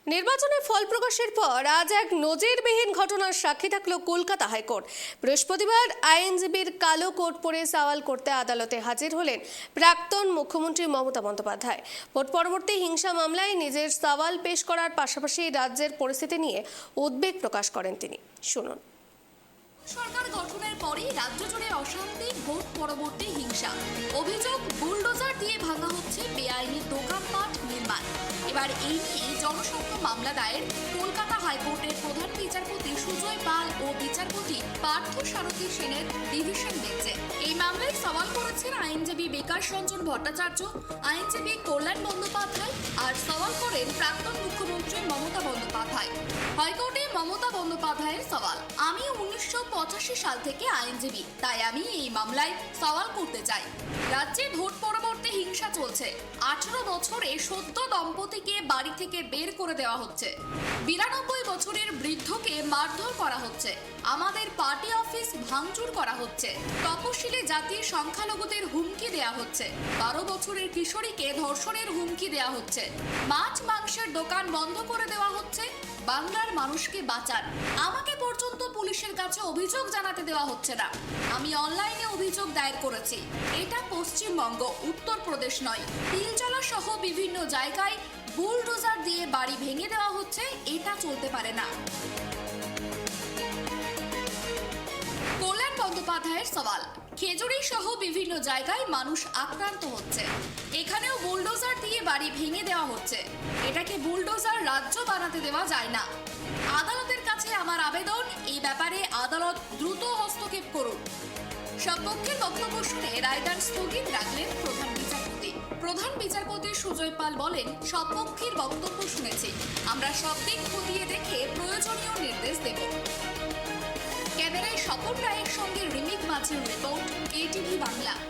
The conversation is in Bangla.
নির্বাচনের ফল প্রকাশের পর আজ এক নজিরবিহীন ঘটনার সাক্ষী থাকল কলকাতা হাইকোর্ট। বৃহস্পতিবার আইনজীবীর কালো কোট পরে সওয়াল করতে আদালতে হাজির হলেন প্রাক্তন মুখ্যমন্ত্রী মমতা বন্দ্যোপাধ্যায়। ভোট পরবর্তী হিংসা মামলায় নিজের সওয়াল পেশ করার পাশাপাশি রাজ্যের পরিস্থিতি নিয়ে উদ্বেগ প্রকাশ করেন তিনি। শুনুন। সরকার গঠনের পরেই রাজ্য জুড়ে অশান্তি, ভোট পরবর্তী হিংসা, অভিযোগ বুলডোজার দিয়ে ভাঙা হচ্ছে বেআইনি দোকানপাট নির্মাণ। এবার এই নিয়ে জনস্বার্থ মামলা দায়ের কলকাতা হাইকোর্টের প্রধান বিচারপতি সুজয় পাল ও বিচারপতি পার্থ সারথী সেনের ডিভিশন বেঞ্চে। এই মামলায় সওয়াল করেছেন আইনজীবী বিকাশ রঞ্জন ভট্টাচার্য, আইনজীবী কল্যাণ বন্দ্যোপাধ্যায় আর সওয়াল করেন প্রাক্তন মুখ্যমন্ত্রী মমতা বন্দ্যোপাধ্যায়। হাইকোর্টে মমতা বন্দ্যোপাধ্যায়ের সওয়াল, আমি 1985 সাল থেকে আইনজীবী, তাই আমি এই মামলায় সওয়াল করতে চাই। রাজ্যে ভোট পরবর্তী হিংসা চলছে। 18 বছরে সদ্য দম্পতিকে বাড়ি থেকে বের করে দেওয়া হচ্ছে। 92 বছরের বৃদ্ধকে মারধর করা হচ্ছে। আমাদের পার্টি অফিস ভাঙচুর করা হচ্ছে। তপশিলি জাতির সংখ্যালঘুদের হুমকি দেওয়া হচ্ছে। 12 বছরের কিশোরীকে ধর্ষণের হুমকি দেওয়া হচ্ছে। মাছ মাংসের দোকান বন্ধ করে দেওয়া হচ্ছে। বাংলার মানুষকে বাঁচান। আমাকে পর্যন্ত পুলিশের কাছে অভিযোগ জানাতে দেওয়া হচ্ছে না। আমি অনলাইনে অভিযোগ দায়ের করেছি। এটা পশ্চিমবঙ্গ, উত্তরপ্রদেশ নয়। তিলজলা সহ বিভিন্ন জায়গায় বুলডোজার দিয়ে বাড়ি ভেঙে দেওয়া হচ্ছে। এটা চলতে পারে না। কল্যাণ বন্দ্যোপাধ্যায়ের সওয়াল, খেজুরি সহ বিভিন্ন জায়গায় মানুষ আক্রান্ত হচ্ছে। এখানেও বুলডোজার দিয়ে বাড়ি ভেঙে দেওয়া হচ্ছে। এটাকে বুলডোজার রাজ্য বানাতে দেওয়া যায় না। আদালতের কাছে আমার আবেদন, এই ব্যাপারে আদালত দ্রুত হস্তক্ষেপ করুন। সব পক্ষের বক্তব্য শুনে রায়দান স্থগিত রাখলেন প্রধান বিচারপতি। প্রধান বিচারপতি সুজয় পাল বলেন, সব পক্ষের বক্তব্য শুনেছি, আমরা সব দিক খতিয়ে দেখে প্রয়োজনীয় নির্দেশ দেব। ক্যামেরায় স্বপন রায়ের সঙ্গে রিমিক মাঝির রিপোর্ট, ATV বাংলা।